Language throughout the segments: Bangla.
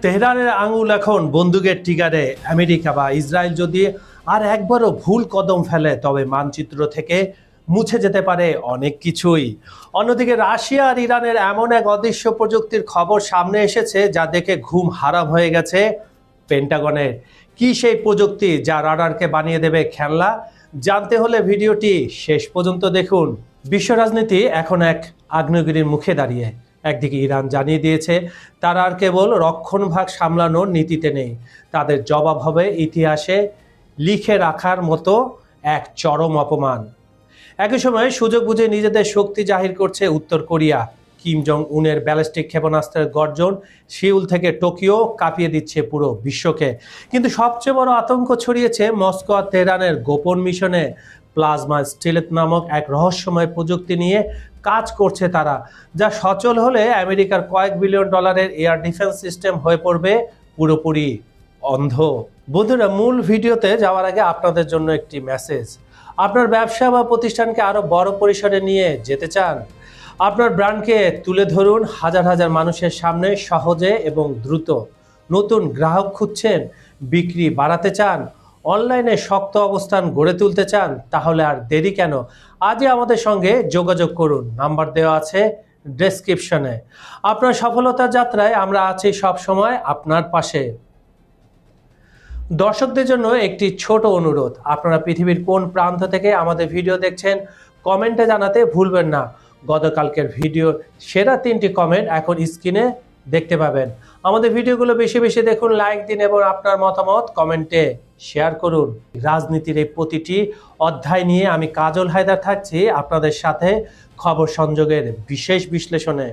তেহরানের আঙুল এখন বন্দুকের ট্রিগারে। আমেরিকা বা ইসরায়েল যদি আর একবারও ভুল কদম ফেলে তবে মানচিত্র থেকে মুছে যেতে পারে অনেক কিছুই। অন্যদিকে রাশিয়া আর ইরানের এমন এক অদৃশ্য প্রযুক্তির খবর সামনে এসেছে যা দেখে ঘুম হারাম হয়ে গেছে পেন্টাগনের। কি সেই প্রযুক্তি যা রাডারকে বানিয়ে দেবে খেলনা? জানতে হলে ভিডিওটি শেষ পর্যন্ত দেখুন। বিশ্ব রাজনীতি এখন এক আগ্নেয়গিরির মুখে দাঁড়িয়ে। একদিকে ইরান জানিয়ে দিয়েছে তারা আর কেবল রক্ষণভাগ সামলানোর নীতিতে নেই, তাদের জবাব হবে ইতিহাসে লিখে রাখার মতো এক চরম অপমান। একই সময় সুযোগ বুঝে নিজেদের শক্তি জাহির করছে উত্তর কোরিয়া। কিম জং উনের ব্যালিস্টিক ক্ষেপণাস্ত্রের গর্জন সিউল থেকে টোকিও কাঁপিয়ে দিচ্ছে পুরো বিশ্বকে। কিন্তু সবচেয়ে বড় আতঙ্ক ছড়িয়েছে মস্কো আর তেহরানের গোপন মিশনে। প্লাজমা স্টিলেথ নামক এক রহস্যময় প্রযুক্তি নিয়ে কাজ করছে তারা, যা সচল হলে আমেরিকার কয়েক বিলিয়ন ডলারের এয়ার ডিফেন্স সিস্টেম হয়ে পড়বে পুরোপুরি অন্ধ। বন্ধুরা, মূল ভিডিওতে যাওয়ার আগে আপনাদের জন্য একটি মেসেজ। আপনার ব্যবসা বা প্রতিষ্ঠানকে আরো বড় পরিসরে নিয়ে যেতে চান? আপনার ব্র্যান্ডকে তুলে ধরুন হাজার হাজার মানুষের সামনে সহজে এবং দ্রুত। নতুন গ্রাহক খুঁজছেন? বিক্রি বাড়াতে চান? অনলাইনে শক্ত অবস্থান গড়ে তুলতে চান? তাহলে আর দেরি কেন? আজই আমাদের সঙ্গে যোগাযোগ করুন, নাম্বার দেওয়া আছে ডেসক্রিপশনে। আপনার সফলতার যাত্রায় আমরা আছি সব সময় আপনার পাশে। দর্শকদের জন্য একটি ছোট অনুরোধ, আপনারা পৃথিবীর কোন প্রান্ত থেকে আমাদের ভিডিও দেখছেন কমেন্টে জানাতে ভুলবেন না। গতকালকের ভিডিওর সেরা 3টি কমেন্ট এখন স্ক্রিনে দেখতে পাবেন। আমাদের ভিডিওগুলো বেশি বেশি দেখুন, লাইক দিন এবং আপনার মতামত কমেন্টে শেয়ার করুন। রাজনীতির এই প্রতিটি অধ্যায় নিয়ে আমি কাজল হায়দার থাকছি আপনাদের সাথে খবর সংযোগের বিশেষ বিশ্লেষণে।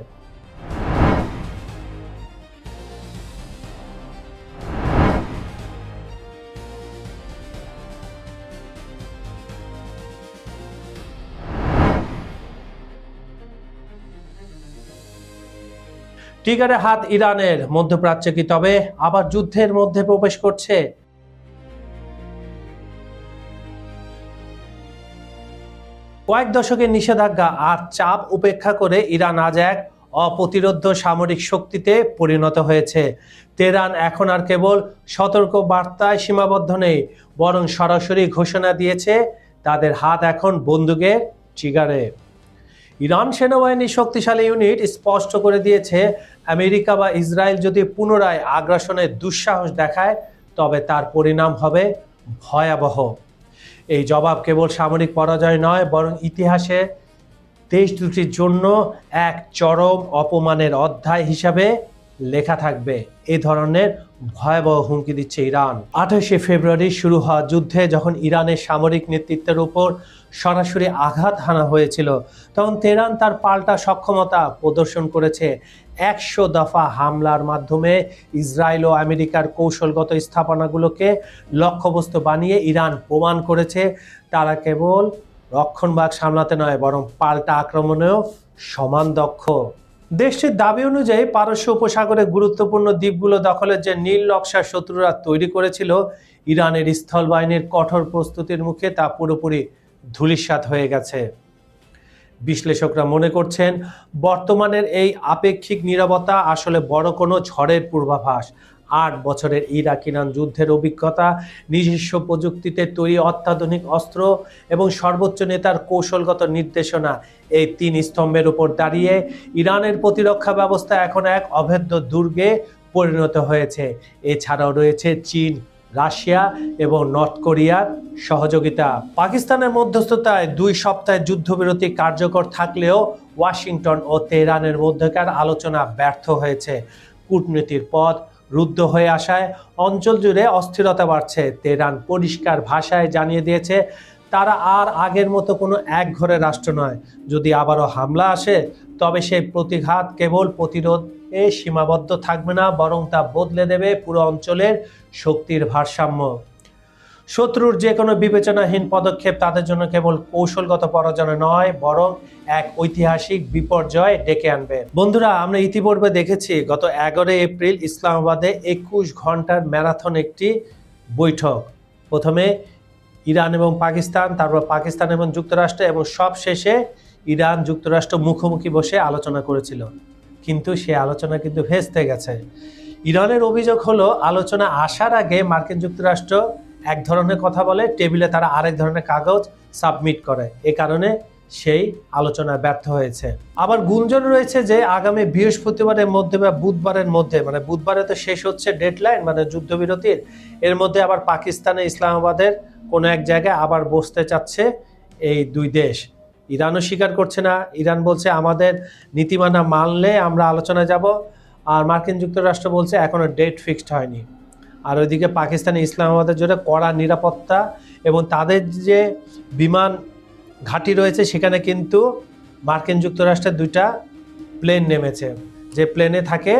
ট্রিগারে হাত ইরানের। মধ্যপ্রাচ্যে কি তবে আবার যুদ্ধের মধ্যে প্রবেশ করছে? কয়েক দশকের নিষেধাজ্ঞা আর চাপ উপেক্ষা করে ইরান আজ এক অপ্রতিরোধ্য সামরিক শক্তিতে পরিণত হয়েছে। তেহরান এখন আর কেবল সতর্ক বার্তায় সীমাবদ্ধ নেই, বরং সরাসরি ঘোষণা দিয়েছে তাদের হাত এখন বন্দুকের ট্রিগারে। ইরান সেনাবাহিনীর শক্তিশালী ইউনিট স্পষ্ট করে দিয়েছে আমেরিকা বা ইসরায়েল যদি পুনরায় আগ্রাসনের দুঃসাহস দেখায় তবে তার পরিণাম হবে ভয়াবহ। এই জবাব কেবল সামরিক পরাজয় নয়, বরং ইতিহাসে দেশ দুটির জন্য এক চরম অপমানের অধ্যায় হিসাবে লেখা থাকবে। এই ধরনের ভয়াবহ হুমকি দিচ্ছে ইরান। 28শে ফেব্রুয়ারি শুরু হওয়া যুদ্ধে যখন ইরানের সামরিক নেতৃত্বের উপর সরাসরি আঘাত হানা হয়েছিল, তখন তেহরান তার পাল্টা সক্ষমতা প্রদর্শন করেছে। 100 দফা হামলার মাধ্যমে ইসরায়েল ও আমেরিকার কৌশলগত স্থাপনাগুলোকে লক্ষ্যবস্তু বানিয়ে ইরান প্রমাণ করেছে তারা কেবল রক্ষণভাগ সামলাতে নয়, বরং পাল্টা আক্রমণেও সমান দক্ষ। দেশটির দাবি অনুযায়ী পারস্য উপসাগরে গুরুত্বপূর্ণ দ্বীপগুলো দখলের যে নীল নকশা শত্রুরা তৈরি করেছিল, ইরানের স্থল বাহিনীর কঠোর প্রস্তুতির মুখে তা পুরোপুরি ধূলিসাৎ হয়ে গেছে। বিশ্লেষকরা মনে করছেন বর্তমানের এই আপেক্ষিক নীরবতা আসলে বড় কোনো ঝড়ের পূর্বাভাস। 8 বছরের ইরাক ইরান যুদ্ধের অভিজ্ঞতা, নিজস্ব প্রযুক্তিতে তৈরি অত্যাধুনিক অস্ত্র এবং সর্বোচ্চ নেতার কৌশলগত নির্দেশনা, এই 3 স্তম্ভের উপর দাঁড়িয়ে ইরানের প্রতিরক্ষা ব্যবস্থা এখন এক অভেদ্য দুর্গে পরিণত হয়েছে। এছাড়াও রয়েছে চীন, রাশিয়া এবং নর্থ কোরিয়ার সহযোগিতা। পাকিস্তানের মধ্যস্থতায় 2 সপ্তাহের যুদ্ধবিরতি কার্যকর থাকলেও ওয়াশিংটন ও তেহরানের মধ্যকার আলোচনা ব্যর্থ হয়েছে। কূটনীতির পথ রুদ্ধ হয়ে আসায় অঞ্চল জুড়ে অস্থিরতা বাড়ছে। তেহরান পরিষ্কার ভাষায় জানিয়ে দিয়েছে তারা আর আগের মতো কোনো একঘরে রাষ্ট্র নয়। যদি আবারও হামলা আসে তবে সেই প্রতিঘাত কেবল প্রতিরোধে সীমাবদ্ধ থাকবে না, বরং তা বদলে দেবে পুরো অঞ্চলের শক্তির ভারসাম্য। শত্রুর যে কোনো বিবেচনাহীন পদক্ষেপ তাদের জন্য কেবল কৌশলগত পরাজয় নয়, বরং এক ঐতিহাসিক বিপর্যয় ডেকে আনবে। বন্ধুরা, আমরা ইতিপূর্বে দেখেছি গত 11 এপ্রিল ইসলামাবাদে 21 ঘন্টার ম্যারাথন একটি বৈঠক। প্রথমে ইরান এবং পাকিস্তান, তারপর পাকিস্তান এবং যুক্তরাষ্ট্র, এবং সব শেষে ইরান যুক্তরাষ্ট্র মুখোমুখি বসে আলোচনা করেছিল। কিন্তু সে আলোচনা কিন্তু ভেস্তে গেছে। ইরানের অভিযোগ হলো আলোচনা আসার আগে মার্কিন যুক্তরাষ্ট্র এক ধরনের কথা বলে, টেবিলে তারা আরেক ধরনের কাগজ সাবমিট করে, এ কারণে সেই আলোচনা ব্যর্থ হয়েছে। আবার গুঞ্জন রয়েছে যে আগামী বৃহস্পতিবারের মধ্যে বা বুধবারের মধ্যে, মানে বুধবারে তো শেষ হচ্ছে ডেডলাইন মানে যুদ্ধবিরতির, এর মধ্যে আবার পাকিস্তানে ইসলামাবাদের কোনো এক জায়গায় আবার বসতে চাচ্ছে এই দুই দেশ। ইরানও স্বীকার করছে না, ইরান বলছে আমাদের নীতিমালা মানলে আমরা আলোচনায় যাব, আর মার্কিন যুক্তরাষ্ট্র বলছে এখনো ডেট ফিক্সড হয়নি। আর ওইদিকে পাকিস্তানে ইসলামাবাদের জন্য কড়া নিরাপত্তা এবং তাদের যে বিমান ঘাঁটি রয়েছে সেখানে কিন্তু মার্কিন যুক্তরাষ্ট্রের দুইটা প্লেন নেমেছে, যে প্লেনে থাকে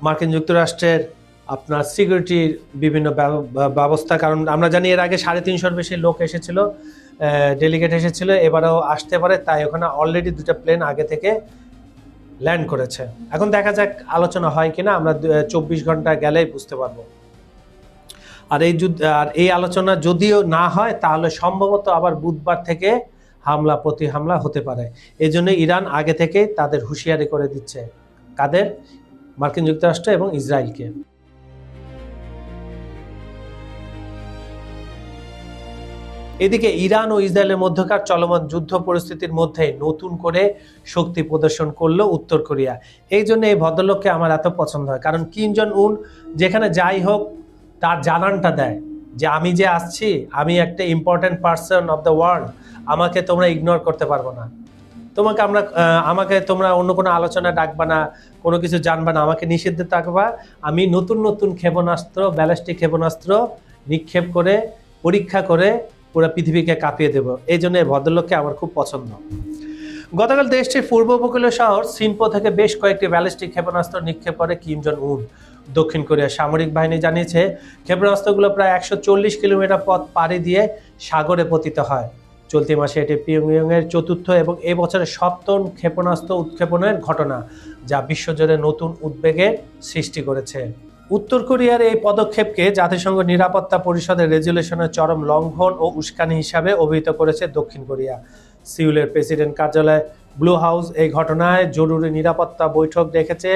মার্কিন যুক্তরাষ্ট্রের আপনার সিকিউরিটির বিভিন্ন ব্যবস্থা। কারণ আমরা জানি এর আগে 350-র বেশি লোক এসেছিল, ডেলিগেট এসেছিল, এবারেও আসতে পারে, তাই ওখানে অলরেডি দুটো প্লেন আগে থেকে ল্যান্ড করেছে। এখন দেখা যাক আলোচনা হয় কিনা, আমরা 24 ঘন্টা গেলেই বুঝতে পারবো। আর এই আলোচনা যদিও না হয় তাহলে সম্ভবত আবার বুধবার থেকে হামলা প্রতি হামলা হতে পারে। এই জন্য ইরান আগে থেকে তাদের হুঁশিয়ারি করে দিচ্ছে, কাদের? মার্কিন যুক্তরাষ্ট্র এবং ইসরায়েলকে। এদিকে ইরান ও ইসরায়েলের মধ্যকার চলমান যুদ্ধ পরিস্থিতির মধ্যে নতুন করে শক্তি প্রদর্শন করলো উত্তর কোরিয়া। এই জন্য এই ভদ্রলোককে আমার এত পছন্দ হয়, কারণ কিম জন উন যেখানে যাই হোক তার জানানটা দেয় যে আমি যে আসছি, আমি একটা important person of the world, আমাকে তোমরা ইগনোর করতে পারবো না, আমাকে তোমরা অন্য কোনো আলোচনা ডাকবা না, কোনো কিছু জানবা না, আমাকে নিষিদ্ধ থাকবা, আমি নতুন নতুন ক্ষেপণাস্ত্র, ব্যালিস্টিক ক্ষেপণাস্ত্র নিক্ষেপ করে পরীক্ষা করে পুরো পৃথিবীকে কাঁপিয়ে দেব। এই জন্য এই ভদ্রলোককে আমার খুব পছন্দ। গতকাল দেশটির পূর্ব উপকূলীয় শহর সিনপো থেকে বেশ কয়েকটি ব্যালিস্টিক ক্ষেপণাস্ত্র নিক্ষেপ করে কিম জন উন। দক্ষিণ কোরিয়ার সামরিক বাহিনী জানিয়েছে ক্ষেপণাস্ত্রগুলো প্রায় 140 কিলোমিটার পথ পাড়ি দিয়ে সাগরে পতিত হয়। চলতি মাসে এটি পিয়ংইয়ংয়ের চতুর্থ এবং এই বছরের 7ম ক্ষেপণাস্ত্র উৎক্ষেপণের ঘটনা, যা বিশ্বজুড়ে নতুন উদ্বেগের সৃষ্টি করেছে। উত্তর কোরিয়ার এই পদক্ষেপকে জাতিসংঘ নিরাপত্তা পরিষদের রেজুলেশনের চরম লঙ্ঘন ও উস্কানি হিসাবে অভিহিত করেছে দক্ষিণ কোরিয়া। সিউলের প্রেসিডেন্ট কার্যালয় ব্লু হাউস এই ঘটনায় জরুরি নিরাপত্তা বৈঠক ডেকেছে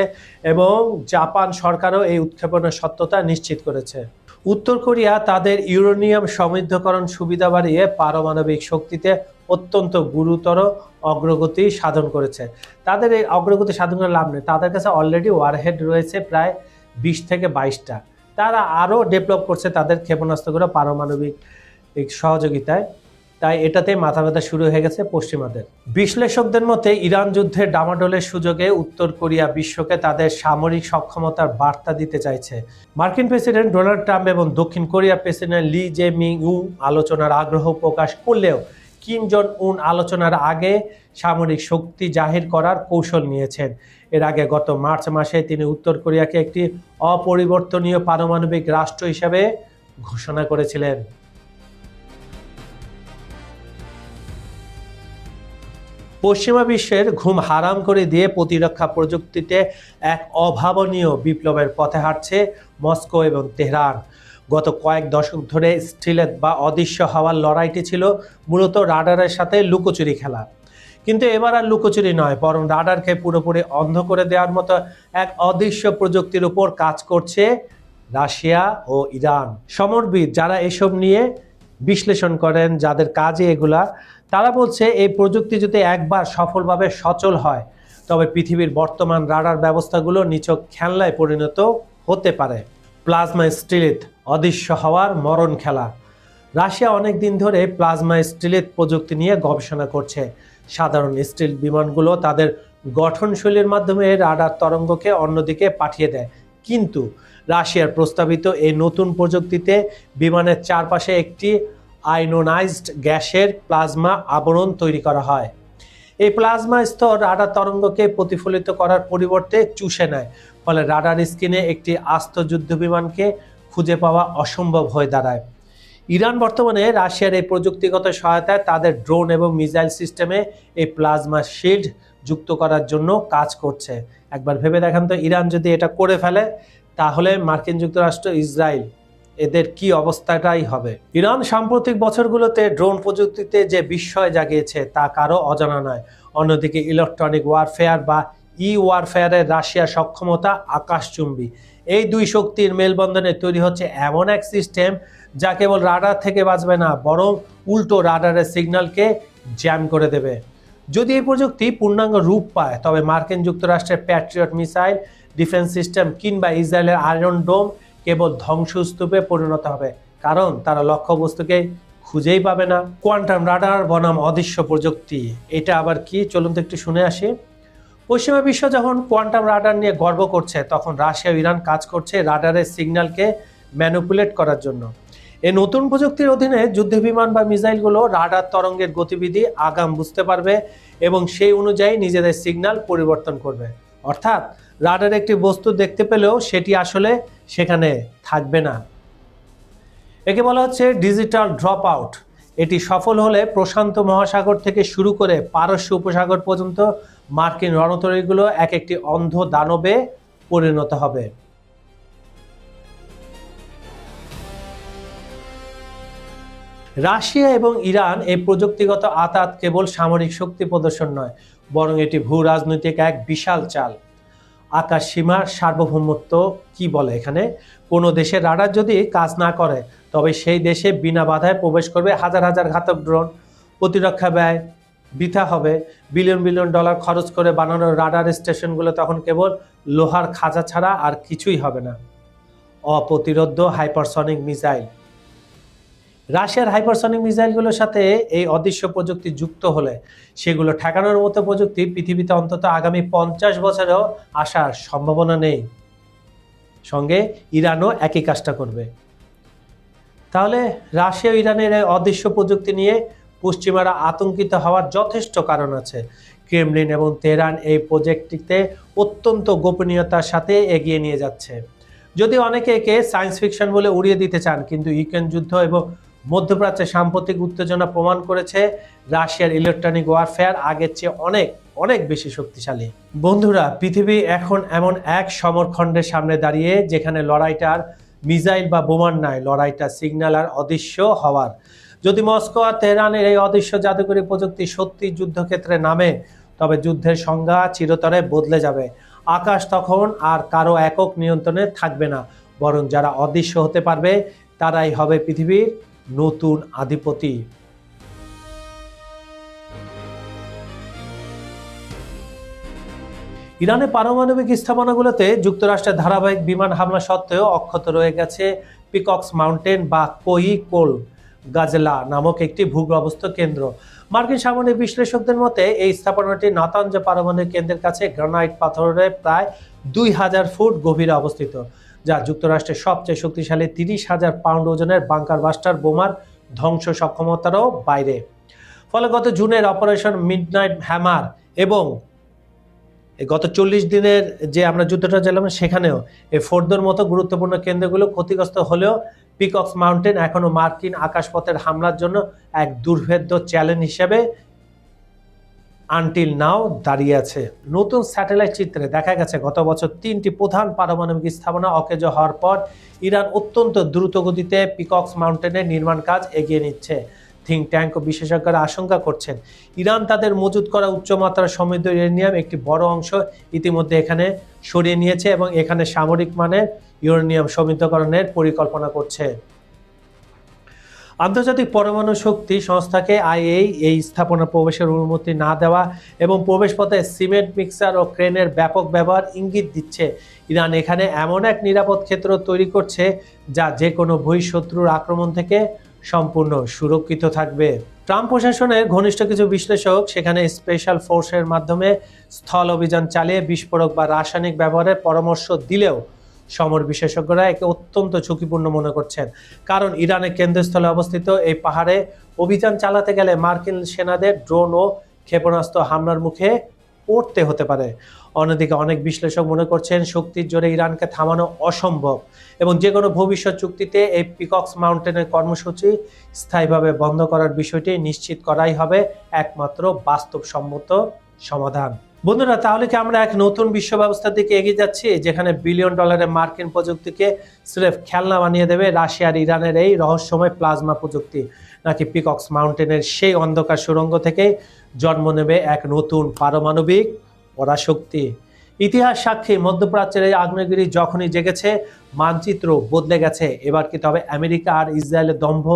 এবং জাপান সরকারও এই উৎক্ষেপণের সত্যতা নিশ্চিত করেছে। উত্তর কোরিয়া তাদের ইউরেনিয়াম সমৃদ্ধকরণ সুবিধা বাড়িয়ে পারমাণবিক শক্তিতে অত্যন্ত গুরুতর অগ্রগতি সাধন করেছে। তাদের এই অগ্রগতি সাধন করে লাভ নেই, তাদের কাছে অলরেডি ওয়ারহেড রয়েছে প্রায় 20 থেকে 22টা। তারা আরও ডেভেলপ করছে তাদের ক্ষেপণাস্ত্রগুলো পারমাণবিক সহযোগিতায়, তাই এটাতে মাথা ব্যথা শুরু হয়ে গেছে পশ্চিমাদের। বিশ্লেষকদের মতে ইরান যুদ্ধের ডামাডোলের সুযোগে উত্তর কোরিয়া বিশ্বকে তাদের সামরিক সক্ষমতার বার্তা দিতে চাইছে। মার্কিন প্রেসিডেন্ট ডোনাল্ড ট্রাম্প এবং দক্ষিণ কোরিয়ার প্রেসিডেন্ট লি জে মিং ইউ আলোচনার আগ্রহ প্রকাশ করলেও কিম জন উন আলোচনার আগে সামরিক শক্তি জাহির করার কৌশল নিয়েছেন। এর আগে গত মার্চ মাসে তিনি উত্তর কোরিয়াকে একটি অপরিবর্তনীয় পারমাণবিক রাষ্ট্র হিসেবে ঘোষণা করেছিলেন। পশ্চিমা বিশ্বের ঘুম হারাম করে দিয়ে প্রতিরক্ষা প্রযুক্তিতে এক অভাবনীয় বিপ্লবের পথে হাঁটছে মস্কো এবং তেহরান। গত কয়েক দশক ধরে স্টিলেথ বা অদৃশ্য হওয়ার লড়াইটি ছিল মূলত রাডারের সাথে লুকোচুরি খেলা। কিন্তু এবার আর লুকোচুরি নয়, বরং রাডারকে পুরোপুরি অন্ধ করে দেওয়ার মতো এক অদৃশ্য প্রযুক্তির উপর কাজ করছে রাশিয়া ও ইরান। সমরবিদ যারা এসব নিয়ে বিশ্লেষণ করেন, যাদের কাজে এগুলা, তারা বলছে এই প্রযুক্তি যদি একবার সফলভাবে সচল হয় তবে পৃথিবীর বর্তমান রাডার ব্যবস্থাগুলো নিছক খেলনায় পরিণত হতে পারে। প্লাজমা স্টিলেথ, অদৃশ্য হওয়ার মরণ খেলা। রাশিয়া অনেক দিন ধরে প্লাজমা স্টিলেথ প্রযুক্তি নিয়ে গবেষণা করছে। সাধারণ স্টিল বিমানগুলো তাদের গঠনশৈলীর মাধ্যমে রাডার তরঙ্গকে অন্যদিকে পাঠিয়ে দেয়, কিন্তু রাশিয়ার প্রস্তাবিত এই নতুন প্রযুক্তিতে বিমানের চারপাশে একটি আয়নোনাইজড গ্যাসের প্লাজমা আবরণ তৈরি করা হয়। এই প্লাজমা স্তর রাডার তরঙ্গকে প্রতিফলিত করার পরিবর্তে চুষে নেয়, ফলে রাডার স্ক্রিনে একটি আস্ত যুদ্ধ বিমানকে খুঁজে পাওয়া অসম্ভব হয়ে দাঁড়ায়। ইরান বর্তমানে রাশিয়ার এই প্রযুক্তিগত সহায়তায় তাদের ড্রোন এবং মিসাইল সিস্টেমে এই প্লাজমা শিল্ড যুক্ত করার জন্য কাজ করছে। একবার ভেবে দেখেন তো, ইরান যদি এটা করে ফেলে তাহলে মার্কিন যুক্তরাষ্ট্র, ইসরায়েল, এদের কি অবস্থাটাই হবে। ইরান সাম্প্রতিক বছরগুলোতে ড্রোন প্রযুক্তিতে যে বিস্ময় জাগিয়েছে তা কারো অজানা নয়। অন্যদিকে ইলেকট্রনিক ওয়ারফেয়ার বা ওয়ারফেয়ারের রাশিয়ার সক্ষমতা আকাশচুম্বী। এই দুই শক্তির মেলবন্ধনে তৈরি হচ্ছে এমন এক সিস্টেম যা কেবল রাডার থেকে বাঁচবে না, বরং উল্টো রাডারের সিগন্যালকে জ্যাম করে দেবে। যদি এই প্রযুক্তি পূর্ণাঙ্গ রূপ পায়, তবে মার্কিন যুক্তরাষ্ট্রের প্যাট্রিয়ট মিসাইল ডিফেন্স সিস্টেম কিংবা ইসরায়েলের আয়রন ডোম কেবল ধ্বংসস্তূপে পরিণত হবে, কারণ তারা লক্ষ্যবস্তুকে খুঁজেই পাবে না। কোয়ান্টাম রাডার বনাম অদৃশ্য প্রযুক্তি, এটা আবার কি? চলুন তো একটু শুনে আসি। পশ্চিমা বিশ্ব যখন কোয়ান্টাম রাডার নিয়ে গর্ব করছে, তখন রাশিয়া ও ইরান কাজ করছে রাডারের সিগন্যালকে ম্যানিপুলেট করার জন্য। এই নতুন প্রযুক্তির অধীনে যুদ্ধবিমান বা মিসাইলগুলো রাডার তরঙ্গের গতিবিধি আগাম বুঝতে পারবে এবং সেই অনুযায়ী নিজেদের সিগন্যাল পরিবর্তন করবে। অর্থাৎ রাডার একটি বস্তু দেখতে পেলেও সেটি আসলে সেখানে থাকবে না। একে বলা হচ্ছে ডিজিটাল ড্রপ আউট। এটি সফল হলে প্রশান্ত মহাসাগর থেকে শুরু করে পারস্য উপসাগর পর্যন্ত মার্কিন রণতরীগুলো এক একটি অন্ধ দানবে পরিণত হবে। রাশিয়া এবং ইরান এই প্রযুক্তিগত আতাত কেবল সামরিক শক্তি প্রদর্শন নয়, বরং এটি ভূ রাজনৈতিক এক বিশাল চাল। আকাশ সীমার সার্বভৌমত্ব কি বলে এখানে? কোনো দেশের রাডার যদি কাজ না করে, তবে সেই দেশে বিনা বাধায় প্রবেশ করবে হাজার হাজার ঘাতক ড্রোন। প্রতিরক্ষা ব্যয় বৃথা হবে। বিলিয়ন বিলিয়ন ডলার খরচ করে বানানো রাডার স্টেশনগুলো তখন কেবল লোহার খাঁচা ছাড়া আর কিছুই হবে না। অপ্রতিরোধ্য হাইপারসনিক মিসাইল। রাশিয়ার হাইপারসনিক মিসাইলগুলোর সাথে এই অদৃশ্য প্রযুক্তি যুক্ত হলে সেগুলো ঠেকানোর মতো প্রযুক্তি পৃথিবীতে অন্তত আগামী 50 বছরেও আসার সম্ভাবনা নেই। সঙ্গে ইরানও একই কাজটা করবে। তাহলে রাশিয়া ও ইরানের এই অদৃশ্য প্রযুক্তি নিয়ে পশ্চিমারা আতঙ্কিত হওয়ার যথেষ্ট কারণ আছে। ক্রেমলিন এবং তেহরান এই প্রজেক্টটিতে অত্যন্ত গোপনীয়তার সাথে এগিয়ে নিয়ে যাচ্ছে। যদি অনেকে একে সায়েন্স ফিকশন বলে উড়িয়ে দিতে চান, কিন্তু ইউক্রেন যুদ্ধ এবং মধ্যপ্রাচ্যের সাম্প্রতিক উত্তেজনা প্রমাণ করেছে রাশিয়ার ইলেকট্রনিক ওয়ারফেয়ার আগের চেয়ে অনেক অনেক বেশি শক্তিশালী। বন্ধুরা, পৃথিবী এখন এমন এক সমরখণ্ডের সামনে দাঁড়িয়ে যেখানে লড়াইটার মিসাইল বা বোমার নয়, লড়াইটা সিগন্যাল আর অদৃশ্য হওয়ার। যদি মস্কো আর তেহরানের এই অদৃশ্য জাদুকরী প্রযুক্তি সত্যি যুদ্ধক্ষেত্রে নামে, তবে যুদ্ধের সংজ্ঞা চিরতরে বদলে যাবে। আকাশ তখন আর কারো একক নিয়ন্ত্রণে থাকবে না, বরং যারা অদৃশ্য হতে পারবে তারাই হবে পৃথিবীর নতুন আধিপতি। ইরানের পারমাণবিক স্থাপনাগুলোতে যুক্তরাষ্ট্রের ধারাবাহিক বিমান হামলা সত্ত্বেও অক্ষত রয়ে গেছে পিকক্স মাউন্টেন বা কোই-কোল গাজেলা নামক একটি ভূগর্ভস্থ কেন্দ্র। মার্কিন সামরিক বিশ্লেষকদের মতে এই স্থাপনাটি নাতানজ পারমাণবিক কেন্দ্রের কাছে গ্রানাইট পাথরের প্রায় 2000 ফুট গভীরে অবস্থিত, যা যুক্তরাষ্ট্রের সবচেয়ে শক্তিশালী 30,000 পাউন্ড ওজনের বাংকার বাস্টার বোমার ধ্বংস সক্ষমতারও বাইরে। ফলে গত জুনের অপারেশন মিডনাইট হ্যামার এবং গত 40 দিনের যে আমরা যুদ্ধটা চালাম সেখানেও এই ফোর্দোর মতো গুরুত্বপূর্ণ কেন্দ্রগুলো ক্ষতিগ্রস্ত হলেও পিকক্স মাউন্টেন এখনো মার্কিন আকাশপথের হামলার জন্য এক দুর্ভেদ্য চ্যালেঞ্জ হিসেবে আনটিল নাও দাঁড়িয়ে আছে। নতুন স্যাটেলাইট চিত্রে দেখা গেছে গত বছর 3টি প্রধান পারমাণবিক স্থাপনা অকেজো হওয়ার পর ইরান অত্যন্ত দ্রুত গতিতে পিকক্স মাউন্টেনের নির্মাণ কাজ এগিয়ে নিচ্ছে। থিঙ্ক ট্যাঙ্ক ও বিশেষজ্ঞরা আশঙ্কা করছেন ইরান তাদের মজুত করা উচ্চমাত্রার সমৃদ্ধ ইউরেনিয়াম একটি বড় অংশ ইতিমধ্যে এখানে সরিয়ে নিয়েছে এবং এখানে সামরিক মানের ইউরেনিয়াম সমৃদ্ধকরণের পরিকল্পনা করছে। আন্তর্জাতিক পরমাণু শক্তি সংস্থাকে এই স্থাপনা প্রবেশের অনুমতি না দেওয়া এবং প্রবেশপথে সিমেন্ট মিক্সার ও ক্রেনের ব্যাপক ব্যবহার ইঙ্গিত দিচ্ছে ইরান এখানে এমন এক নিরাপদ ক্ষেত্র তৈরি করছে যা যে কোনো বহিঃশত্রুর আক্রমণ থেকে সম্পূর্ণ সুরক্ষিত থাকবে। ট্রাম্প প্রশাসনের ঘনিষ্ঠ কিছু বিশ্লেষক সেখানে স্পেশাল ফোর্সের মাধ্যমে স্থল অভিযান চালিয়ে বিস্ফোরক বা রাসায়নিক ব্যবহারের পরামর্শ দিলেও সমর বিশেষজ্ঞরা একে অত্যন্ত ঝুঁকিপূর্ণ মনে করছেন, কারণ ইরানের কেন্দ্রস্থলে অবস্থিত এই পাহাড়ে অভিযান চালাতে গেলে মার্কিন সেনাদের ড্রোন ও ক্ষেপণাস্ত্র হামলার মুখে পড়তে হতে পারে। অন্যদিকে অনেক বিশ্লেষক মনে করছেন শক্তির জোরে ইরানকে থামানো অসম্ভব এবং যে কোনো ভবিষ্যৎ চুক্তিতে এই পিকক্স মাউন্টেনের কর্মসূচি স্থায়ীভাবে বন্ধ করার বিষয়টি নিশ্চিত করাই হবে একমাত্র বাস্তবসম্মত সমাধান। বন্ধুরা, তাহলে কি আমরা এক নতুন বিশ্ব ব্যবস্থার দিকে এগিয়ে যাচ্ছি যেখানে বিলিয়ন ডলারের মার্কিন প্রযুক্তিকে স্রেফ খেলনা বানিয়ে দেবে রাশিয়া আর ইরানের এই রহস্যময় প্লাজমা প্রযুক্তি, নাকি পিকক্স মাউন্টেনের সেই অন্ধকার সুড়ঙ্গ থেকে জন্ম নেবে এক নতুন পারমাণবিক পরাশক্তি? ইতিহাস সাক্ষী মধ্যপ্রাচ্যের এই আগ্নেয়গিরি যখনই জেগেছে মানচিত্র বদলে গেছে। এবার কি তবে আমেরিকা আর ইসরায়েলের দম্ভ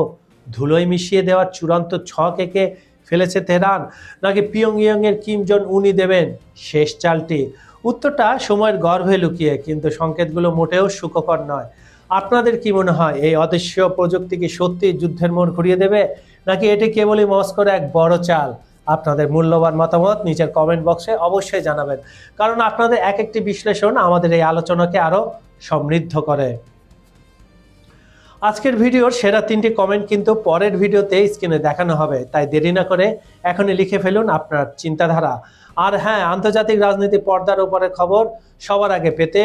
ধুলোয় মিশিয়ে দেওয়ার চূড়ান্ত ছক এঁকে ফেলেছে তেহরান, নাকি পিয়ংইয়ং এর কিম জন উনি দেবেন শেষ চালটি? উত্তরটা সময়ের গর্ভে লুকিয়ে, কিন্তু সংকেতগুলো মোটেও সুখকর নয়। আপনাদের কি মনে হয়, এই অদৃশ্য প্রযুক্তি কি সত্যি যুদ্ধের মোড় ঘুরিয়ে দেবে, নাকি এটি কেবলই মস্কোর এক বড় চাল? আপনাদের মূল্যবান মতামত নিচের কমেন্ট বক্সে অবশ্যই জানাবেন, কারণ আপনাদের এক একটি বিশ্লেষণ আমাদের এই আলোচনাকে আরো সমৃদ্ধ করে। আজকের ভিডিওর সেরা 3টি কমেন্ট কিন্তু পরের ভিডিওতে স্ক্রিনে দেখানো হবে, তাই দেরি না করে এখনই লিখে ফেলুন আপনার চিন্তাধারা। আর হ্যাঁ, আন্তর্জাতিক রাজনীতি পর্দার উপরের খবর সবার আগে পেতে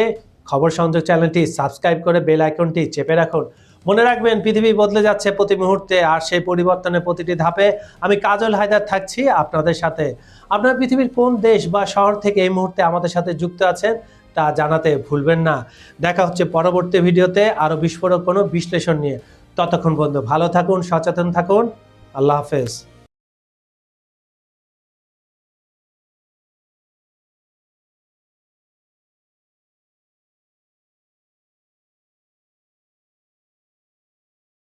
খবর সংযোগ চ্যানেলটি সাবস্ক্রাইব করে বেল আইকনটি চেপে রাখুন। মনে রাখবেন, পৃথিবী বদলে যাচ্ছে প্রতি মুহূর্তে, আর সেই পরিবর্তনের প্রতিটি ধাপে আমি কাজল হায়দার থাকছি আপনাদের সাথে। আপনারা পৃথিবীর কোন দেশ বা শহর থেকে এই মুহূর্তে আমাদের সাথে যুক্ত আছেন তা জানাতে ভুলবেন না। দেখা হচ্ছে পরবর্তী ভিডিওতে আরো বিস্ফোরক কোনো বিশ্লেষণ নিয়ে। ততক্ষণ পর্যন্ত ভালো থাকুন, সচেতন থাকুন। আল্লাহ হাফেজ।